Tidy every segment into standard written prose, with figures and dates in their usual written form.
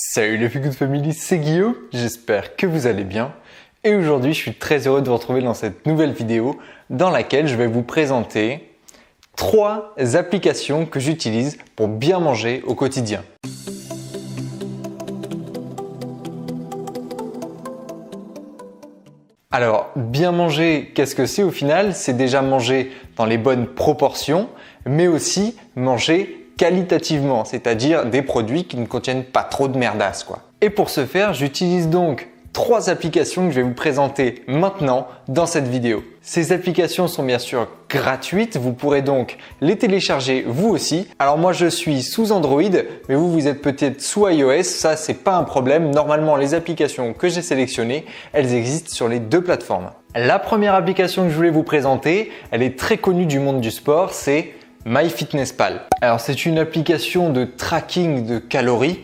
Salut les Feel Good Family, c'est Guillaume, j'espère que vous allez bien. Et aujourd'hui, je suis très heureux de vous retrouver dans cette nouvelle vidéo dans laquelle je vais vous présenter 3 applications que j'utilise pour bien manger au quotidien. Alors, bien manger, qu'est-ce que c'est au final? C'est déjà manger dans les bonnes proportions, mais aussi manger qualitativement, c'est-à-dire des produits qui ne contiennent pas trop de merdasse, quoi. Et pour ce faire, j'utilise donc 3 applications que je vais vous présenter maintenant dans cette vidéo. Ces applications sont bien sûr gratuites, vous pourrez donc les télécharger vous aussi. Alors moi je suis sous Android, mais vous êtes peut-être sous iOS, ça c'est pas un problème. Normalement les applications que j'ai sélectionnées, elles existent sur les 2 plateformes. La première application que je voulais vous présenter, elle est très connue du monde du sport, c'est MyFitnessPal. Alors c'est une application de tracking de calories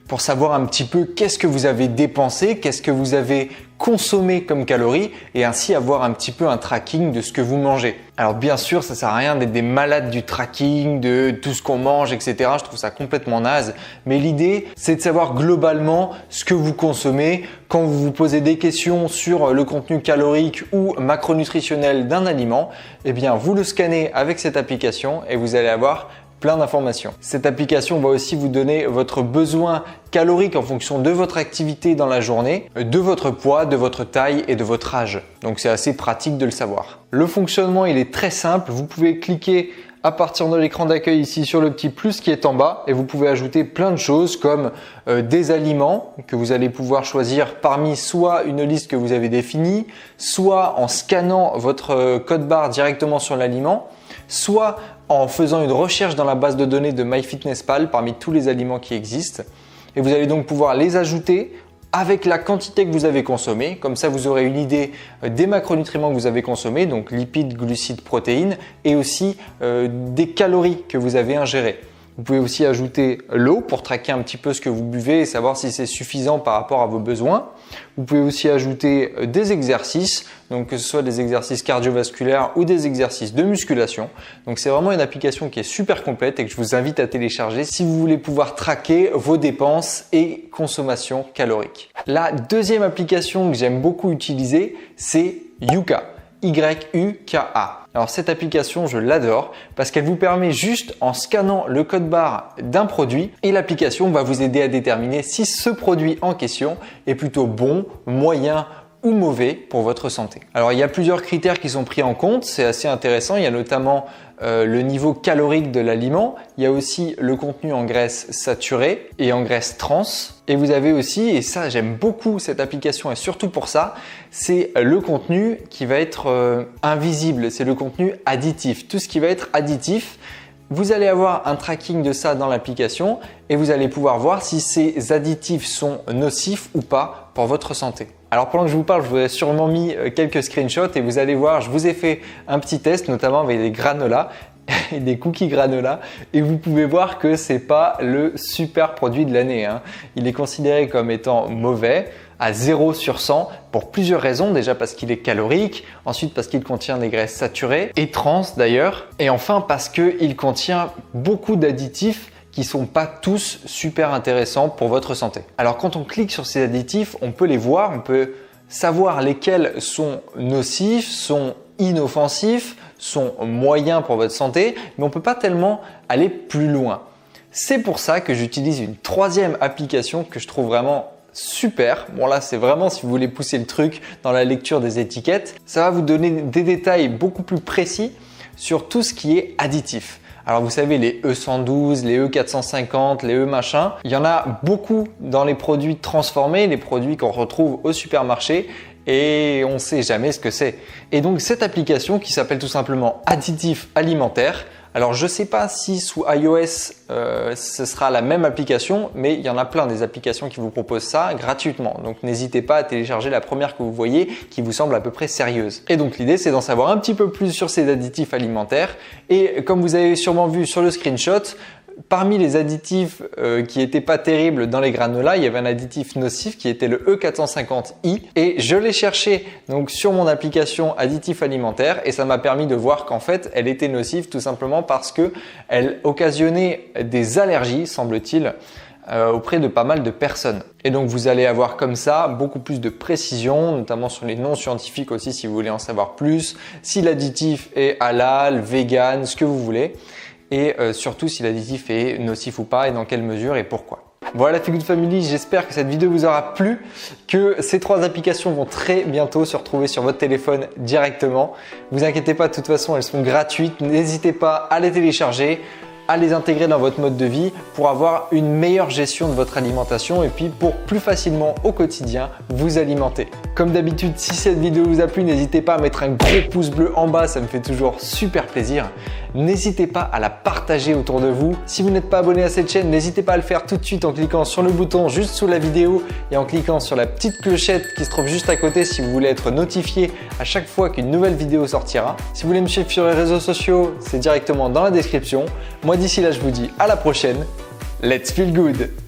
pour savoir un petit peu qu'est-ce que vous avez dépensé, qu'est-ce que vous avez consommé comme calories et ainsi avoir un petit peu un tracking de ce que vous mangez. Alors bien sûr, ça sert à rien d'être des malades du tracking, de tout ce qu'on mange, etc. Je trouve ça complètement naze. Mais l'idée, c'est de savoir globalement ce que vous consommez. Quand vous vous posez des questions sur le contenu calorique ou macronutritionnel d'un aliment, eh bien vous le scannez avec cette application et vous allez avoir plein d'informations. Cette application va aussi vous donner votre besoin calorique en fonction de votre activité dans la journée, de votre poids, de votre taille et de votre âge. Donc c'est assez pratique de le savoir. Le fonctionnement, il est très simple. Vous pouvez cliquer à partir de l'écran d'accueil ici sur le petit plus qui est en bas et vous pouvez ajouter plein de choses comme des aliments que vous allez pouvoir choisir parmi soit une liste que vous avez définie, soit en scannant votre code barre directement sur l'aliment, soit en faisant une recherche dans la base de données de MyFitnessPal parmi tous les aliments qui existent. Et vous allez donc pouvoir les ajouter avec la quantité que vous avez consommée. Comme ça, vous aurez une idée des macronutriments que vous avez consommés, donc lipides, glucides, protéines, et aussi des calories que vous avez ingérées. Vous pouvez aussi ajouter l'eau pour traquer un petit peu ce que vous buvez et savoir si c'est suffisant par rapport à vos besoins. Vous pouvez aussi ajouter des exercices, donc que ce soit des exercices cardiovasculaires ou des exercices de musculation. Donc c'est vraiment une application qui est super complète et que je vous invite à télécharger si vous voulez pouvoir traquer vos dépenses et consommation calorique. La deuxième application que j'aime beaucoup utiliser, c'est Yuka. Y-U-K-A. Alors cette application, je l'adore parce qu'elle vous permet juste en scannant le code barre d'un produit et l'application va vous aider à déterminer si ce produit en question est plutôt bon, moyen ou mauvais pour votre santé. Alors il y a plusieurs critères qui sont pris en compte, c'est assez intéressant. Il y a notamment le niveau calorique de l'aliment, il y a aussi le contenu en graisse saturée et en graisse trans. Et vous avez aussi, et ça j'aime beaucoup cette application et surtout pour ça, c'est le contenu qui va être invisible, c'est le contenu additif. Tout ce qui va être additif, vous allez avoir un tracking de ça dans l'application et vous allez pouvoir voir si ces additifs sont nocifs ou pas pour votre santé. Alors pendant que je vous parle, je vous ai sûrement mis quelques screenshots et vous allez voir, je vous ai fait un petit test notamment avec des granolas et des cookies granola et vous pouvez voir que c'est pas le super produit de l'année, hein. Il est considéré comme étant mauvais à 0 sur 100 pour plusieurs raisons. Déjà parce qu'il est calorique, ensuite parce qu'il contient des graisses saturées et trans d'ailleurs, et enfin parce qu'il contient beaucoup d'additifs qui sont pas tous super intéressants pour votre santé. Alors quand on clique sur ces additifs, on peut les voir, on peut savoir lesquels sont nocifs, sont inoffensifs, sont moyens pour votre santé, mais on peut pas tellement aller plus loin. C'est pour ça que j'utilise une 3e application que je trouve vraiment super. Bon là c'est vraiment si vous voulez pousser le truc dans la lecture des étiquettes. Ça va vous donner des détails beaucoup plus précis sur tout ce qui est additif. Alors vous savez les E112, les E450, les E machin, il y en a beaucoup dans les produits transformés, les produits qu'on retrouve au supermarché et on ne sait jamais ce que c'est. Et donc cette application qui s'appelle tout simplement Additif Alimentaire, alors je ne sais pas si sous iOS ce sera la même application, mais il y en a plein des applications qui vous proposent ça gratuitement. Donc n'hésitez pas à télécharger la première que vous voyez qui vous semble à peu près sérieuse. Et donc l'idée c'est d'en savoir un petit peu plus sur ces additifs alimentaires. Et comme vous avez sûrement vu sur le screenshot, parmi les additifs qui n'étaient pas terribles dans les granolas, il y avait un additif nocif qui était le E450i et je l'ai cherché donc sur mon application additif alimentaire et ça m'a permis de voir qu'en fait elle était nocive tout simplement parce que elle occasionnait des allergies semble-t-il auprès de pas mal de personnes. Et donc vous allez avoir comme ça beaucoup plus de précision, notamment sur les noms scientifiques aussi si vous voulez en savoir plus, si l'additif est halal, vegan, ce que vous voulez, et surtout si l'additif est nocif ou pas et dans quelle mesure et pourquoi. Voilà Feel Good Family, j'espère que cette vidéo vous aura plu, que ces 3 applications vont très bientôt se retrouver sur votre téléphone directement. Vous inquiétez pas, de toute façon elles sont gratuites, n'hésitez pas à les télécharger, à les intégrer dans votre mode de vie pour avoir une meilleure gestion de votre alimentation et puis pour plus facilement au quotidien vous alimenter. Comme d'habitude, si cette vidéo vous a plu, n'hésitez pas à mettre un gros pouce bleu en bas, ça me fait toujours super plaisir. N'hésitez pas à la partager autour de vous. Si vous n'êtes pas abonné à cette chaîne, n'hésitez pas à le faire tout de suite en cliquant sur le bouton juste sous la vidéo et en cliquant sur la petite clochette qui se trouve juste à côté si vous voulez être notifié à chaque fois qu'une nouvelle vidéo sortira. Si vous voulez me suivre sur les réseaux sociaux, c'est directement dans la description. Moi d'ici là, je vous dis à la prochaine. Let's feel good!